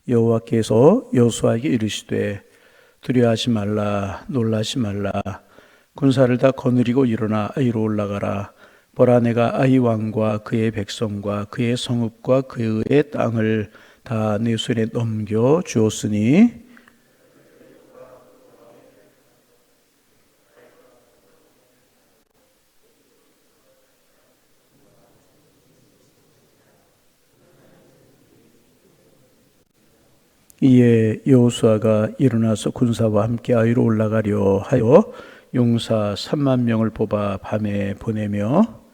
여호와께서 여호수아에게 이르시되 두려워하지 말라 놀라지 말라 군사를 다 거느리고 일어나 아이로 올라가라. 보라 내가 아이 왕과 그의 백성과 그의 성읍과 그의 땅을 다 내 손에 넘겨 주었으니 이에 여호수아가 일어나서 군사와 함께 아이로 올라가려 하여 용사 3만 명을 뽑아 밤에 보내며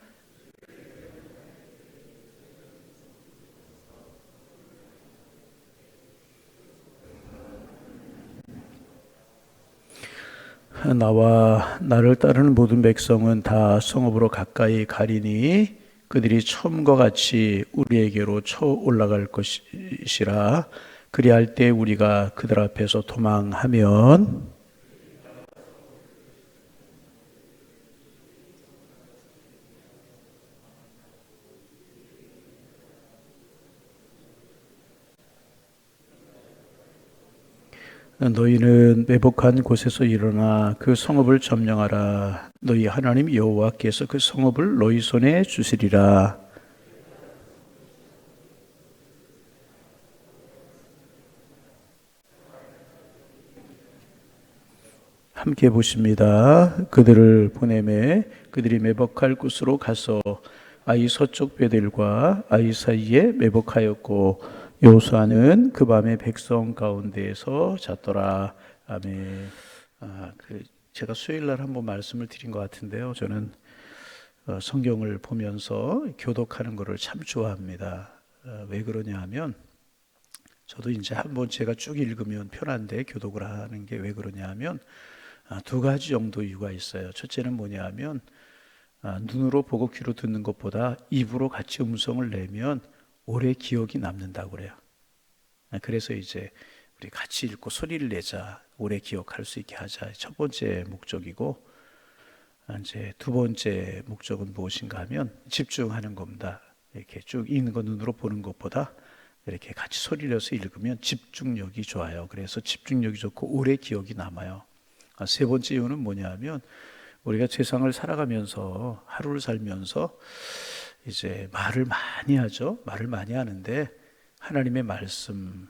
나와 나를 따르는 모든 백성은 다 성읍으로 가까이 가리니 그들이 처음과 같이 우리에게로 쳐 올라갈 것이라. 그리할 때 우리가 그들 앞에서 도망하면 너희는 매복한 곳에서 일어나 그 성읍을 점령하라. 너희 하나님 여호와께서 그 성읍을 너희 손에 주시리라. 함께 보십니다. 그들을 보내매 그들이 매복할 곳으로 가서 아이 서쪽 베델과 아이 사이에 매복하였고 여호수아는 그 밤에 백성 가운데에서 잤더라. 아멘. 제가 수요일 날 한번 말씀을 드린 것 같은데요. 저는 성경을 보면서 교독하는 것을 참 좋아합니다. 왜 그러냐 하면 저도 이제 한번 제가 쭉 읽으면 편한데 교독을 하는 게 왜 그러냐 하면 두 가지 정도 이유가 있어요. 첫째는 뭐냐 하면 눈으로 보고 귀로 듣는 것보다 입으로 같이 음성을 내면 오래 기억이 남는다고 그래요. 그래서 이제 우리 같이 읽고 소리를 내자, 오래 기억할 수 있게 하자. 첫 번째 목적이고, 이제 두 번째 목적은 무엇인가 하면 집중하는 겁니다. 이렇게 쭉 읽는 거 눈으로 보는 것보다 이렇게 같이 소리를 내서 읽으면 집중력이 좋아요. 그래서 집중력이 좋고 오래 기억이 남아요. 세 번째 이유는 뭐냐 하면 우리가 세상을 살아가면서 하루를 살면서 이제 말을 많이 하죠. 말을 많이 하는데 하나님의 말씀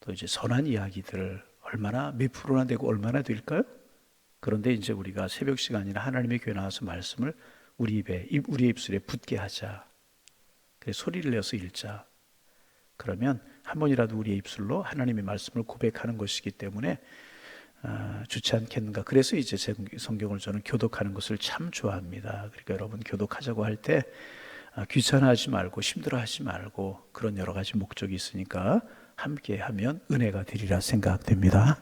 또 이제 선한 이야기들 얼마나 몇 프로나 되고 얼마나 될까요? 그런데 이제 우리가 새벽 시간이나 하나님의 교회 나와서 말씀을 우리의 입술에 붙게 하자. 그래서 소리를 내서 읽자. 그러면 한 번이라도 우리의 입술로 하나님의 말씀을 고백하는 것이기 때문에 좋지 않겠는가. 그래서 이제 성경을 저는 교독하는 것을 참 좋아합니다. 그러니까 여러분 교독하자고 할 때 귀찮아하지 말고 힘들어하지 말고 그런 여러 가지 목적이 있으니까 함께 하면 은혜가 되리라 생각됩니다.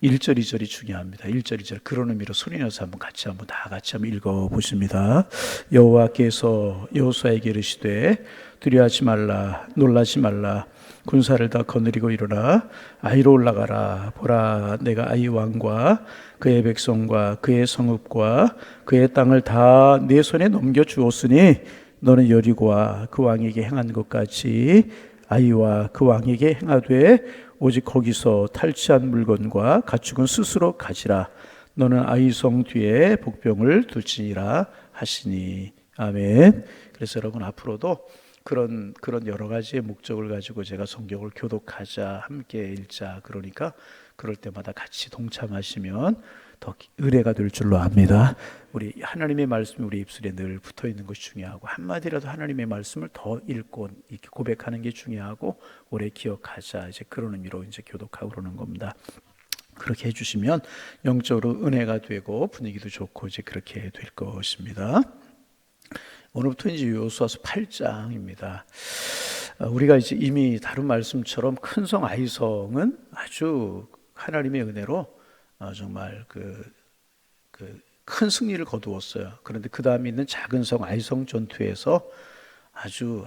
1절 2절이 중요합니다. 1절 2절 그런 의미로 소리내서 한번 다 같이 한번 읽어보십니다. 여호와께서 여호수아에게 이르시되 두려워하지 말라 놀라지 말라 군사를 다 거느리고 일어나 아이로 올라가라. 보라 내가 아이 왕과 그의 백성과 그의 성읍과 그의 땅을 다 내 손에 넘겨 주었으니 너는 여리고와 그 왕에게 행한 것 같이 아이와 그 왕에게 행하되 오직 거기서 탈취한 물건과 가축은 스스로 가지라. 너는 아이 성 뒤에 복병을 둘지니라 하시니. 아멘. 그래서 여러분 앞으로도 그런 여러 가지의 목적을 가지고 제가 성경을 교독하자 함께 읽자 그러니까 그럴 때마다 같이 동참하시면 더 은혜가 될 줄로 압니다. 우리 하나님의 말씀이 우리 입술에 늘 붙어 있는 것이 중요하고 한마디라도 하나님의 말씀을 더 읽고 이렇게 고백하는 게 중요하고 오래 기억하자 이제 그런 의미로 이제 교독하고 그러는 겁니다. 그렇게 해주시면 영적으로 은혜가 되고 분위기도 좋고 이제 그렇게 될 것입니다. 오늘부터 이제 여호수아서 8장입니다. 우리가 이제 이미 다룬 말씀처럼 큰 성 아이성은 아주 하나님의 은혜로 정말 큰 승리를 거두었어요. 그런데 그 다음에 있는 작은 성 아이성 전투에서 아주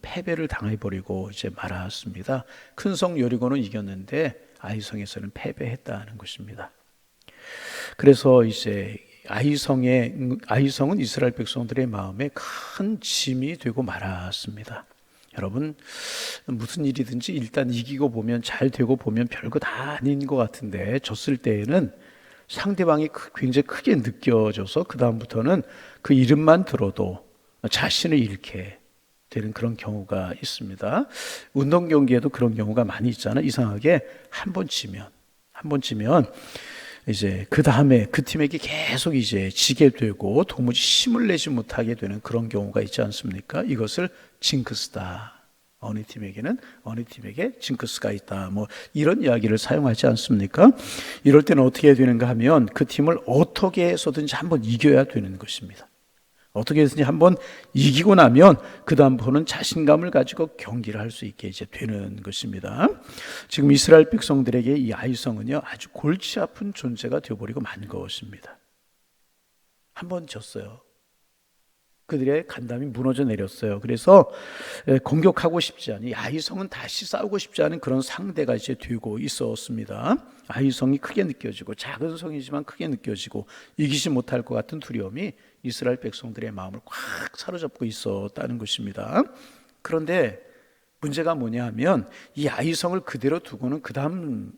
패배를 당해버리고 이제 말았습니다. 큰 성 여리고는 이겼는데 아이성에서는 패배했다는 것입니다. 그래서 이제 아이성은 이스라엘 백성들의 마음에 큰 짐이 되고 말았습니다. 여러분, 무슨 일이든지 일단 이기고 보면, 잘 되고 보면 별거 다 아닌 것 같은데 졌을 때에는 상대방이 굉장히 크게 느껴져서 그 다음부터는 그 이름만 들어도 자신을 잃게 되는 그런 경우가 있습니다. 운동 경기에도 그런 경우가 많이 있잖아요. 이상하게 한 번 지면 이제 그 다음에 그 팀에게 계속 이제 지게 되고 도무지 힘을 내지 못하게 되는 그런 경우가 있지 않습니까? 이것을 징크스다. 어느 팀에게는 어느 팀에게 징크스가 있다. 뭐 이런 이야기를 사용하지 않습니까? 이럴 때는 어떻게 해야 되는가 하면 그 팀을 어떻게 해서든지 한번 이겨야 되는 것입니다. 어떻게 해서든지 한번 이기고 나면 그 다음부터는 자신감을 가지고 경기를 할 수 있게 이제 되는 것입니다. 지금 이스라엘 백성들에게 이 아이성은요 아주 골치 아픈 존재가 되어버리고 만 것입니다. 한번 졌어요. 그들의 간담이 무너져 내렸어요. 그래서 공격하고 싶지 않은, 아이성은 다시 싸우고 싶지 않은 그런 상대가 이제 되고 있었습니다. 아이성이 크게 느껴지고, 작은 성이지만 크게 느껴지고, 이기지 못할 것 같은 두려움이 이스라엘 백성들의 마음을 꽉 사로잡고 있었다는 것입니다. 그런데 문제가 뭐냐 하면 이 아이성을 그대로 두고는 그 다음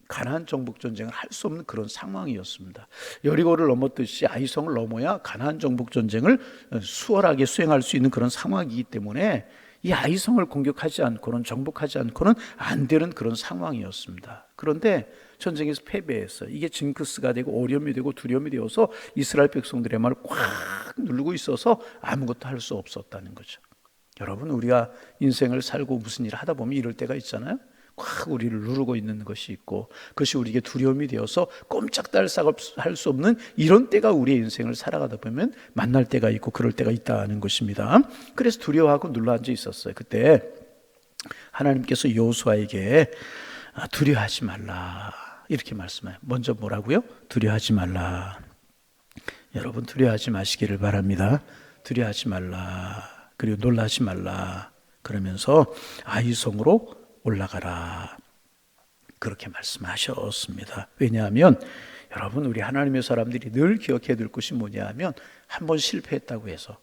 가나안 정복 전쟁을 할 수 없는 그런 상황이었습니다. 여리고를 넘었듯이 아이성을 넘어야 가나안 정복 전쟁을 수월하게 수행할 수 있는 그런 상황이기 때문에 이 아이성을 공격하지 않고는, 정복하지 않고는 안 되는 그런 상황이었습니다. 그런데 전쟁에서 패배했어요. 이게 징크스가 되고 어려움이 되고 두려움이 되어서 이스라엘 백성들의 말을 꽉 누르고 있어서 아무것도 할 수 없었다는 거죠. 여러분, 우리가 인생을 살고 무슨 일을 하다 보면 이럴 때가 있잖아요. 꽉 우리를 누르고 있는 것이 있고, 그것이 우리에게 두려움이 되어서 꼼짝달싹 할 수 없는 이런 때가 우리의 인생을 살아가다 보면 만날 때가 있고 그럴 때가 있다는 것입니다. 그래서 두려워하고 눌러앉아 있었어요. 그때 하나님께서 여호수아에게 두려워하지 말라 이렇게 말씀해요. 먼저 뭐라고요? 두려워하지 말라. 여러분, 두려워하지 마시기를 바랍니다. 두려워하지 말라, 그리고 놀라지 말라, 그러면서 아이성으로 올라가라, 그렇게 말씀하셨습니다. 왜냐하면 여러분, 우리 하나님의 사람들이 늘 기억해야 될 것이 뭐냐 하면 한번 실패했다고 해서,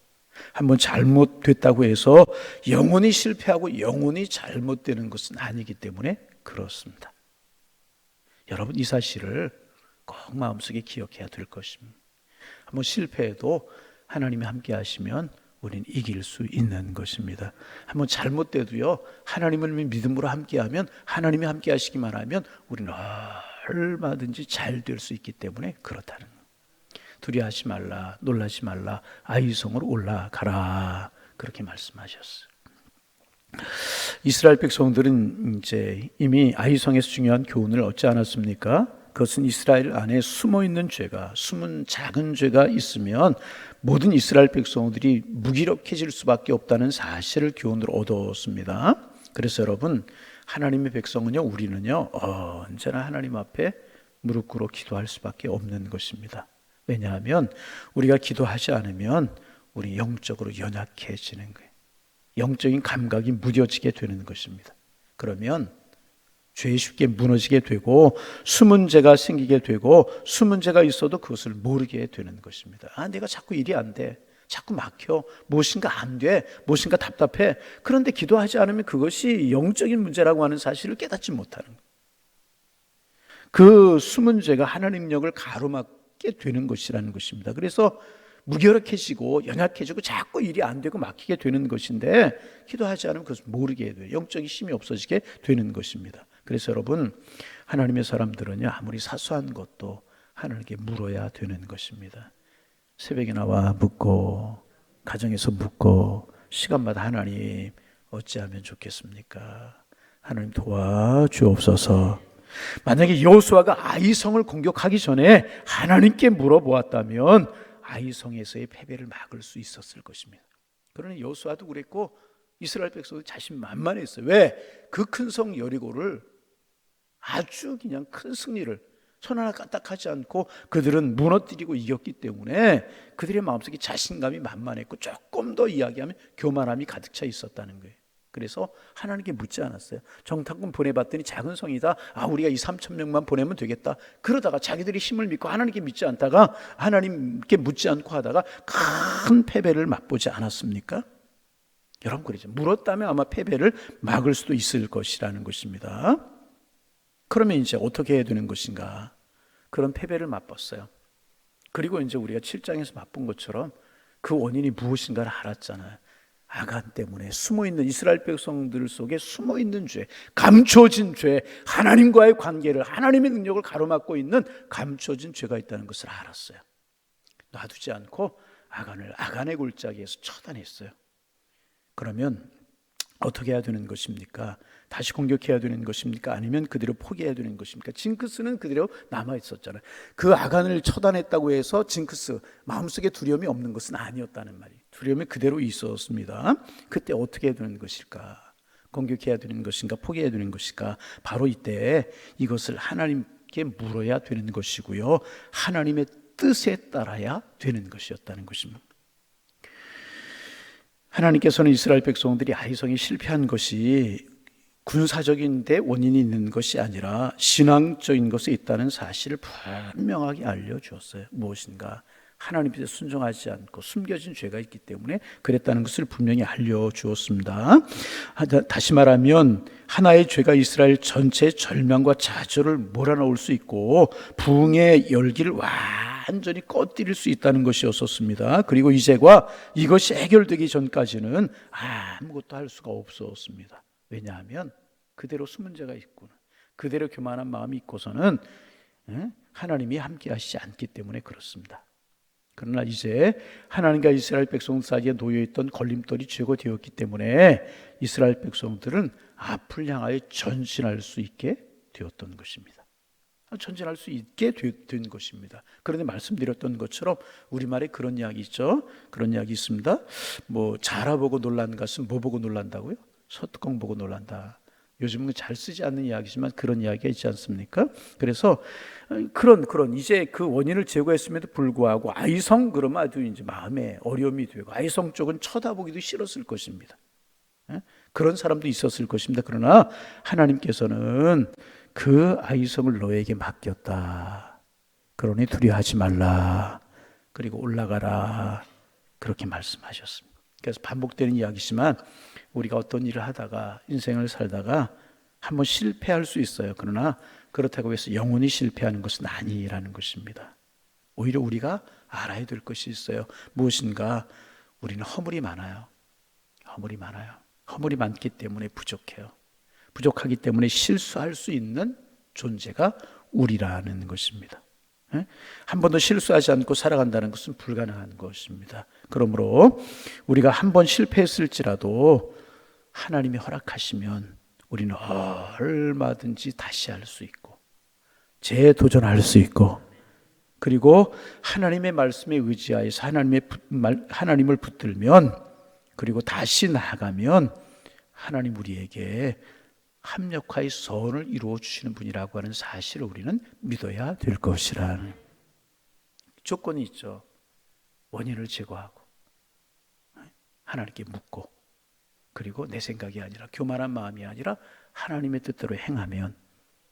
한번 잘못됐다고 해서 영원히 실패하고 영원히 잘못되는 것은 아니기 때문에 그렇습니다. 여러분, 이 사실을 꼭 마음속에 기억해야 될 것입니다. 한번 실패해도 하나님이 함께 하시면 우리는 이길 수 있는 것입니다. 한번 잘못돼도요, 하나님을 믿음으로 함께하면, 하나님이 함께 하시기만 하면 우리는 얼마든지 잘 될 수 있기 때문에 그렇다는 거예요. 두려워하지 말라, 놀라지 말라, 아이성으로 올라가라, 그렇게 말씀하셨어요. 이스라엘 백성들은 이제 이미 아이성에서 중요한 교훈을 얻지 않았습니까? 그것은 이스라엘 안에 숨어있는 죄가, 숨은 작은 죄가 있으면 모든 이스라엘 백성들이 무기력해질 수밖에 없다는 사실을 교훈으로 얻었습니다. 그래서 여러분, 하나님의 백성은요, 우리는요, 언제나 하나님 앞에 무릎 꿇어 기도할 수밖에 없는 것입니다. 왜냐하면 우리가 기도하지 않으면 우리 영적으로 연약해지는 거예요. 영적인 감각이 무뎌지게 되는 것입니다. 그러면 죄에 쉽게 무너지게 되고 숨은 죄가 생기게 되고, 숨은 죄가 있어도 그것을 모르게 되는 것입니다. 내가 자꾸 일이 안 돼, 자꾸 막혀, 무엇인가 안 돼, 무엇인가 답답해. 그런데 기도하지 않으면 그것이 영적인 문제라고 하는 사실을 깨닫지 못하는 거예요. 그 숨은 죄가 하나님 영을 가로막게 되는 것이라는 것입니다. 그래서 무기력해지고 연약해지고 자꾸 일이 안 되고 막히게 되는 것인데, 기도하지 않으면 그것을 모르게 돼요. 영적인 힘이 없어지게 되는 것입니다. 그래서 여러분, 하나님의 사람들은요, 아무리 사소한 것도 하나님께 물어야 되는 것입니다. 새벽에 나와 묻고, 가정에서 묻고, 시간마다 하나님 어찌하면 좋겠습니까? 하나님 도와주옵소서. 만약에 여호수아가 아이성을 공격하기 전에 하나님께 물어보았다면 아이성에서의 패배를 막을 수 있었을 것입니다. 그러나 여호수아도 그랬고 이스라엘 백성도 자신만만했어요. 왜? 그 큰 성 여리고를 아주 그냥 큰 승리를 손 하나 까딱하지 않고 그들은 무너뜨리고 이겼기 때문에 그들의 마음속에 자신감이 만만했고, 조금 더 이야기하면 교만함이 가득 차 있었다는 거예요. 그래서 하나님께 묻지 않았어요. 정탐꾼 보내봤더니 작은 성이다, 우리가 2,3,000명만 보내면 되겠다. 그러다가 자기들이 힘을 믿고 하나님께 믿지 않다가, 하나님께 묻지 않고 하다가 큰 패배를 맛보지 않았습니까? 여러분 그러죠. 물었다면 아마 패배를 막을 수도 있을 것이라는 것입니다. 그러면 이제 어떻게 해야 되는 것인가? 그런 패배를 맛봤어요. 그리고 이제 우리가 7장에서 맛본 것처럼 그 원인이 무엇인가를 알았잖아요. 아간 때문에 숨어있는 이스라엘 백성들 속에 숨어있는 죄, 감춰진 죄, 하나님과의 관계를, 하나님의 능력을 가로막고 있는 감춰진 죄가 있다는 것을 알았어요. 놔두지 않고 아간을 아간의 골짜기에서 처단했어요. 그러면 어떻게 해야 되는 것입니까? 다시 공격해야 되는 것입니까? 아니면 그대로 포기해야 되는 것입니까? 징크스는 그대로 남아있었잖아요. 그 아간을 처단했다고 해서 징크스 마음속에 두려움이 없는 것은 아니었다는 말이에요. 두려움이 그대로 있었습니다. 그때 어떻게 해야 되는 것일까? 공격해야 되는 것인가? 포기해야 되는 것일까? 바로 이때 이것을 하나님께 물어야 되는 것이고요, 하나님의 뜻에 따라야 되는 것이었다는 것입니다. 하나님께서는 이스라엘 백성들이 아이성이 실패한 것이 군사적인 데 원인이 있는 것이 아니라 신앙적인 것에 있다는 사실을 분명하게 알려주었어요. 무엇인가? 하나님께 순종하지 않고 숨겨진 죄가 있기 때문에 그랬다는 것을 분명히 알려주었습니다. 다시 말하면 하나의 죄가 이스라엘 전체의 절망과 좌절을 몰아넣을 수 있고 부흥의 열기를 완전히 꺼뜨릴 수 있다는 것이었습니다. 그리고 이 죄가 이것이 해결되기 전까지는 아무것도 할 수가 없었습니다. 왜냐하면 그대로 숨은 죄가 있구나, 그대로 교만한 마음이 있고서는 하나님이 함께 하시지 않기 때문에 그렇습니다. 그러나 이제 하나님과 이스라엘 백성 사이에 놓여있던 걸림돌이 제거되었기 때문에 이스라엘 백성들은 앞을 향하여 전진할 수 있게 되었던 것입니다. 전진할 수 있게 된 것입니다. 그런데 말씀드렸던 것처럼 우리말에 그런 이야기 있죠. 그런 이야기 있습니다. 뭐 자라보고 놀란 것은 뭐 보고 놀란다고요? 소뚜껑 보고 놀란다. 요즘은 잘 쓰지 않는 이야기지만 그런 이야기가 있지 않습니까? 그래서 그런 이제 그 원인을 제거했음에도 불구하고 아이성 그러면 아주 이제 마음에 어려움이 되고 아이성 쪽은 쳐다보기도 싫었을 것입니다. 그런 사람도 있었을 것입니다. 그러나 하나님께서는 그 아이성을 너에게 맡겼다. 그러니 두려워하지 말라. 그리고 올라가라. 그렇게 말씀하셨습니다. 그래서 반복되는 이야기지만 우리가 어떤 일을 하다가 인생을 살다가 한번 실패할 수 있어요. 그러나 그렇다고 해서 영원히 실패하는 것은 아니라는 것입니다. 오히려 우리가 알아야 될 것이 있어요. 무엇인가? 우리는 허물이 많아요. 허물이 많기 때문에 부족해요. 부족하기 때문에 실수할 수 있는 존재가 우리라는 것입니다. 한 번도 실수하지 않고 살아간다는 것은 불가능한 것입니다. 그러므로 우리가 한 번 실패했을지라도 하나님이 허락하시면 우리는 얼마든지 다시 할 수 있고 재도전할 수 있고, 그리고 하나님의 말씀에 의지하여서 하나님을 붙들면, 그리고 다시 나아가면 하나님 우리에게 합력하여 선을 이루어 주시는 분이라고 하는 사실을 우리는 믿어야 될 것이라는 조건이 있죠. 원인을 제거하고 하나님께 묻고, 그리고 내 생각이 아니라 교만한 마음이 아니라 하나님의 뜻대로 행하면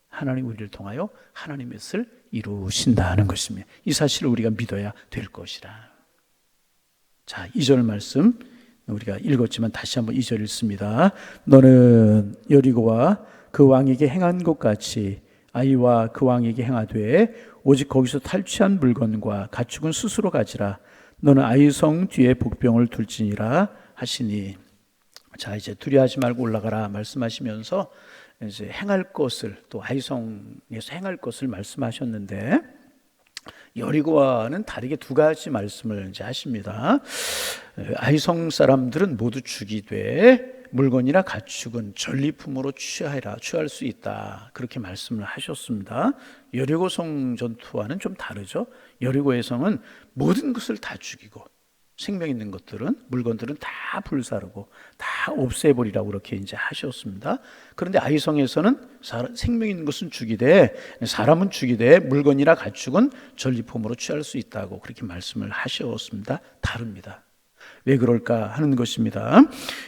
하나님 우리를 통하여 하나님의 뜻을 이루신다는 것입니다. 이 사실을 우리가 믿어야 될 것이라. 자, 2절 말씀 우리가 읽었지만 다시 한번 2절 읽습니다. 너는 여리고와 그 왕에게 행한 것 같이 아이와 그 왕에게 행하되 오직 거기서 탈취한 물건과 가축은 스스로 가지라. 너는 아이성 뒤에 복병을 둘지니라 하시니. 자, 이제 두려워하지 말고 올라가라 말씀하시면서 이제 행할 것을, 또 아이성에서 행할 것을 말씀하셨는데, 여리고와는 다르게 두 가지 말씀을 이제 하십니다. 아이성 사람들은 모두 죽이되 물건이나 가축은 전리품으로 취할 수 있다. 그렇게 말씀을 하셨습니다. 여리고성 전투와는 좀 다르죠. 여리고의 성은 모든 것을 다 죽이고 생명 있는 것들은, 물건들은 다 불사르고 다 없애버리라고 그렇게 이제 하셨습니다. 그런데 아이성에서는 생명 있는 것은 죽이되 사람은 죽이되 물건이나 가축은 전리품으로 취할 수 있다고 그렇게 말씀을 하셨습니다. 다릅니다. 왜 그럴까 하는 것입니다.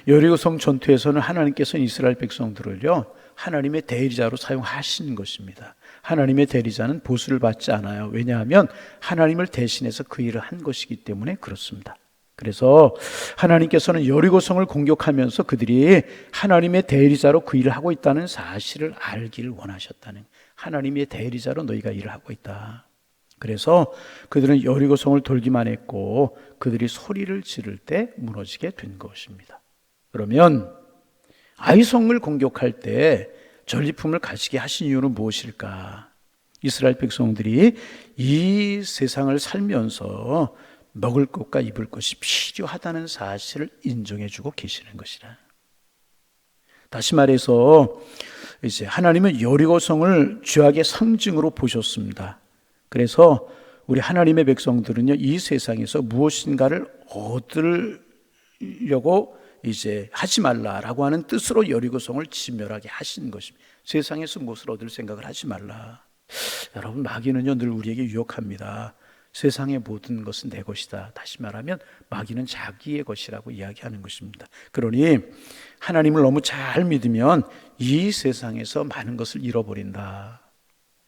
여리고성 전투에서는 하나님께서는 이스라엘 백성들을요 하나님의 대리자로 사용하시는 것입니다. 하나님의 대리자는 보수를 받지 않아요. 왜냐하면 하나님을 대신해서 그 일을 한 것이기 때문에 그렇습니다. 그래서 하나님께서는 여리고성을 공격하면서 그들이 하나님의 대리자로 그 일을 하고 있다는 사실을 알기를 원하셨다는, 하나님의 대리자로 너희가 일을 하고 있다. 그래서 그들은 여리고성을 돌기만 했고 그들이 소리를 지를 때 무너지게 된 것입니다. 그러면 아이성을 공격할 때 전리품을 가지게 하신 이유는 무엇일까? 이스라엘 백성들이 이 세상을 살면서 먹을 것과 입을 것이 필요하다는 사실을 인정해주고 계시는 것이라. 다시 말해서 이제 하나님은 여리고성을 죄악의 상징으로 보셨습니다. 그래서 우리 하나님의 백성들은요, 이 세상에서 무엇인가를 얻으려고 이제 하지 말라라고 하는 뜻으로 여리고성을 진멸하게 하신 것입니다. 세상에서 무엇을 얻을 생각을 하지 말라. 여러분, 마귀는요 늘 우리에게 유혹합니다. 세상의 모든 것은 내 것이다. 다시 말하면 마귀는 자기의 것이라고 이야기하는 것입니다. 그러니 하나님을 너무 잘 믿으면 이 세상에서 많은 것을 잃어버린다.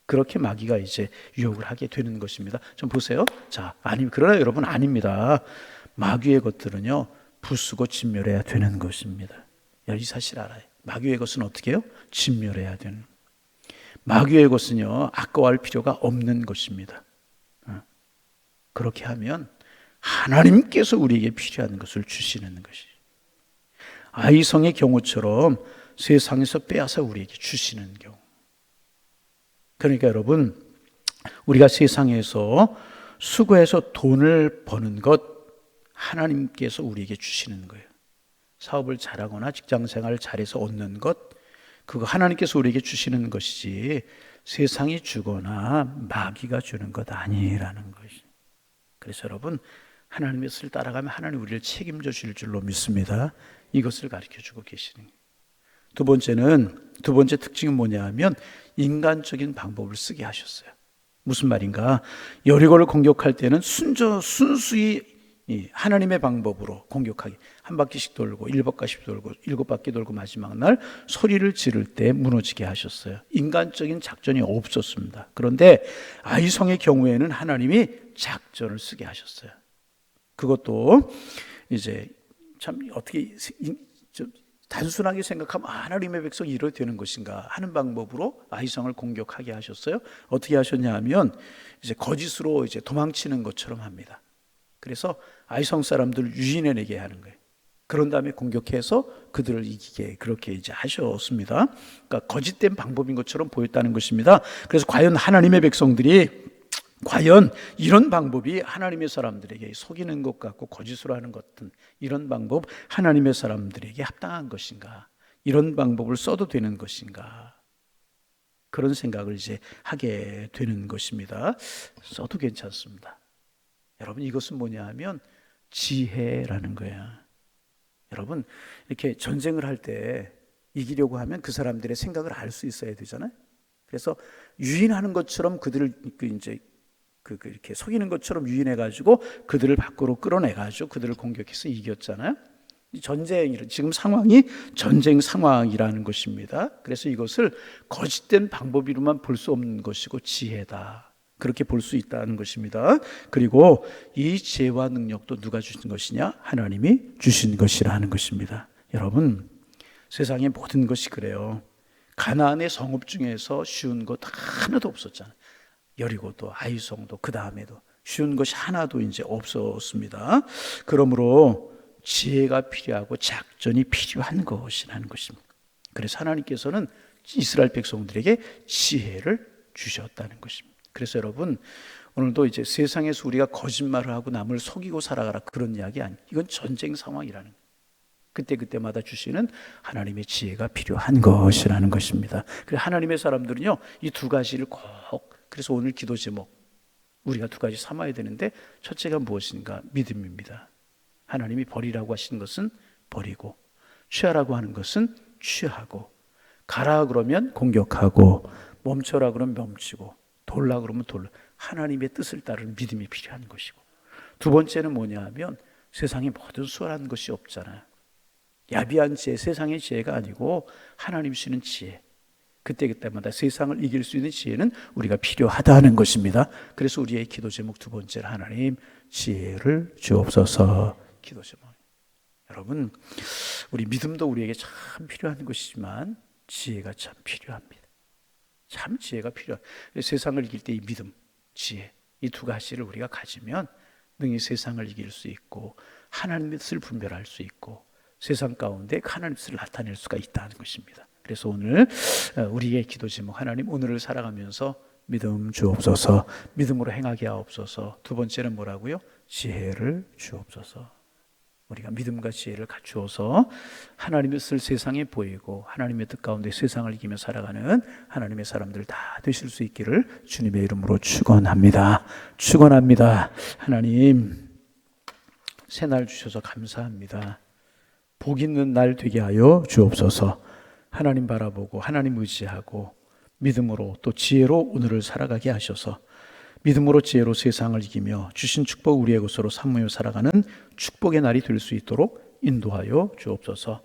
그렇게 마귀가 이제 유혹을 하게 되는 것입니다. 좀 보세요. 자, 그러나 여러분, 아닙니다. 마귀의 것들은요 부수고 진멸해야 되는 것입니다. 이 사실 알아요. 마귀의 것은 어떻게 해요? 진멸해야 되는. 마귀의 것은요 아까워할 필요가 없는 것입니다. 그렇게 하면 하나님께서 우리에게 필요한 것을 주시는 것이, 아이성의 경우처럼 세상에서 빼앗아 우리에게 주시는 경우. 그러니까 여러분, 우리가 세상에서 수고해서 돈을 버는 것 하나님께서 우리에게 주시는 거예요. 사업을 잘하거나 직장생활을 잘해서 얻는 것, 그거 하나님께서 우리에게 주시는 것이지 세상이 주거나 마귀가 주는 것 아니라는 것이. 그래서 여러분, 하나님의 뜻을 따라가면 하나님 우리를 책임져 주실 줄로 믿습니다. 이것을 가르쳐주고 계시는 거예요. 두 번째 특징은 뭐냐 하면 인간적인 방법을 쓰게 하셨어요. 무슨 말인가? 여리고를 공격할 때는 순수히 하나님의 방법으로 공격하기, 한 바퀴씩 돌고 7바퀴씩 돌고 7바퀴 돌고 마지막 날 소리를 지를 때 무너지게 하셨어요. 인간적인 작전이 없었습니다. 그런데 아이성의 경우에는 하나님이 작전을 쓰게 하셨어요. 그것도 이제 참 어떻게 단순하게 생각하면 하나님의 백성이 이래도 되는 것인가 하는 방법으로 아이성을 공격하게 하셨어요. 어떻게 하셨냐 하면 이제 거짓으로 이제 도망치는 것처럼 합니다. 그래서 아이성 사람들을 유인해내게 하는 거예요. 그런 다음에 공격해서 그들을 이기게 그렇게 이제 하셨습니다. 그러니까 거짓된 방법인 것처럼 보였다는 것입니다. 그래서 과연 하나님의 백성들이 과연 이런 방법이 하나님의 사람들에게 속이는 것 같고 거짓으로 하는 것 같은 이런 방법 하나님의 사람들에게 합당한 것인가? 이런 방법을 써도 되는 것인가? 그런 생각을 이제 하게 되는 것입니다. 써도 괜찮습니다. 여러분, 이것은 뭐냐 하면 지혜라는 거야. 여러분, 이렇게 전쟁을 할 때 이기려고 하면 그 사람들의 생각을 알 수 있어야 되잖아요. 그래서 유인하는 것처럼 그들을 이제 이렇게 속이는 것처럼 유인해가지고 그들을 밖으로 끌어내가지고 그들을 공격해서 이겼잖아요. 지금 상황이 전쟁 상황이라는 것입니다. 그래서 이것을 거짓된 방법으로만 볼 수 없는 것이고 지혜다. 그렇게 볼 수 있다는 것입니다. 그리고 이 지혜와 능력도 누가 주신 것이냐? 하나님이 주신 것이라는 것입니다. 여러분, 세상의 모든 것이 그래요. 가나안의 성읍 중에서 쉬운 것 하나도 없었잖아요. 여리고도 아이성도 그 다음에도 쉬운 것이 하나도 이제 없었습니다. 그러므로 지혜가 필요하고 작전이 필요한 것이라는 것입니다. 그래서 하나님께서는 이스라엘 백성들에게 지혜를 주셨다는 것입니다. 그래서 여러분, 오늘도 이제 세상에서 우리가 거짓말을 하고 남을 속이고 살아가라 그런 이야기 아니에요. 이건 전쟁 상황이라는 거예요. 그때마다 주시는 하나님의 지혜가 필요한 것이라는 것입니다. 그래서 하나님의 사람들은요, 이 두 가지를 꼭, 그래서 오늘 기도 제목 우리가 두 가지 삼아야 되는데, 첫째가 무엇인가? 믿음입니다. 하나님이 버리라고 하시는 것은 버리고, 취하라고 하는 것은 취하고, 가라 그러면 공격하고, 멈춰라 그러면 멈추고, 돌라 그러면 돌라. 하나님의 뜻을 따르는 믿음이 필요한 것이고, 두 번째는 뭐냐 하면 세상에 모든 수월한 것이 없잖아요. 야비한 지혜, 세상의 지혜가 아니고 하나님 주시는 지혜, 그때마다 세상을 이길 수 있는 지혜는 우리가 필요하다는 것입니다. 그래서 우리의 기도 제목 두 번째는 하나님 지혜를 주옵소서 기도 제목. 여러분, 우리 믿음도 우리에게 참 필요한 것이지만 지혜가 참 필요합니다. 참 지혜가 필요한. 세상을 이길 때 이 믿음, 지혜, 이 두 가지를 우리가 가지면 능히 세상을 이길 수 있고 하나님의 뜻을 분별할 수 있고 세상 가운데 하나님의 뜻을 나타낼 수가 있다는 것입니다. 그래서 오늘 우리의 기도 제목, 하나님 오늘을 살아가면서 믿음 주옵소서, 믿음으로 행하게 하옵소서. 두 번째는 뭐라고요? 지혜를 주옵소서. 우리가 믿음과 지혜를 갖추어서 하나님의 뜻을 세상에 보이고 하나님의 뜻 가운데 세상을 이기며 살아가는 하나님의 사람들 다 되실 수 있기를 주님의 이름으로 축원합니다. 축원합니다. 하나님, 새날 주셔서 감사합니다. 복 있는 날 되게 하여 주옵소서. 하나님 바라보고 하나님 의지하고 믿음으로 또 지혜로 오늘을 살아가게 하셔서 믿음으로 지혜로 세상을 이기며 주신 축복 우리의 것으로 삼으며 살아가는 축복의 날이 될 수 있도록 인도하여 주옵소서.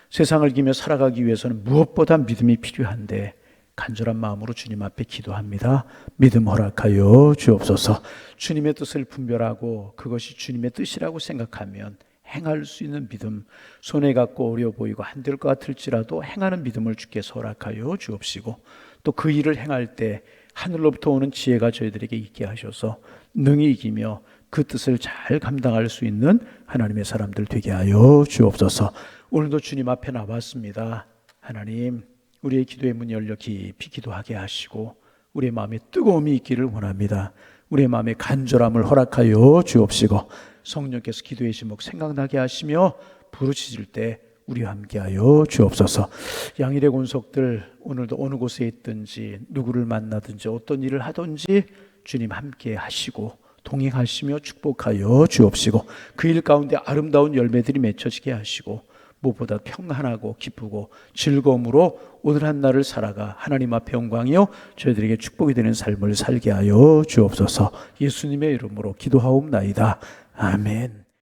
세상을 이기며 살아가기 위해서는 무엇보다 믿음이 필요한데 간절한 마음으로 주님 앞에 기도합니다. 믿음 허락하여 주옵소서. 주님의 뜻을 분별하고 그것이 주님의 뜻이라고 생각하면 행할 수 있는 믿음, 손에 갖고 어려워 보이고 안 될 것 같을지라도 행하는 믿음을 주께서 허락하여 주옵시고 또 그 일을 행할 때 하늘로부터 오는 지혜가 저희들에게 있게 하셔서 능히 이기며 그 뜻을 잘 감당할 수 있는 하나님의 사람들 되게 하여 주옵소서. 오늘도 주님 앞에 나왔습니다. 하나님, 우리의 기도의 문이 열려 깊이 기도하게 하시고 우리의 마음에 뜨거움이 있기를 원합니다. 우리의 마음에 간절함을 허락하여 주옵시고 성령께서 기도의 제목 생각나게 하시며 부르짖을 때 우리와 함께하여 주옵소서. 양일의 권속들 오늘도 어느 곳에 있든지 누구를 만나든지 어떤 일을 하든지 주님 함께 하시고 동행하시며 축복하여 주옵시고 그 일 가운데 아름다운 열매들이 맺혀지게 하시고 무엇보다 평안하고 기쁘고 즐거움으로 오늘 한 날을 살아가 하나님 앞에 영광이요 저희들에게 축복이 되는 삶을 살게 하여 주옵소서. 예수님의 이름으로 기도하옵나이다. 아멘.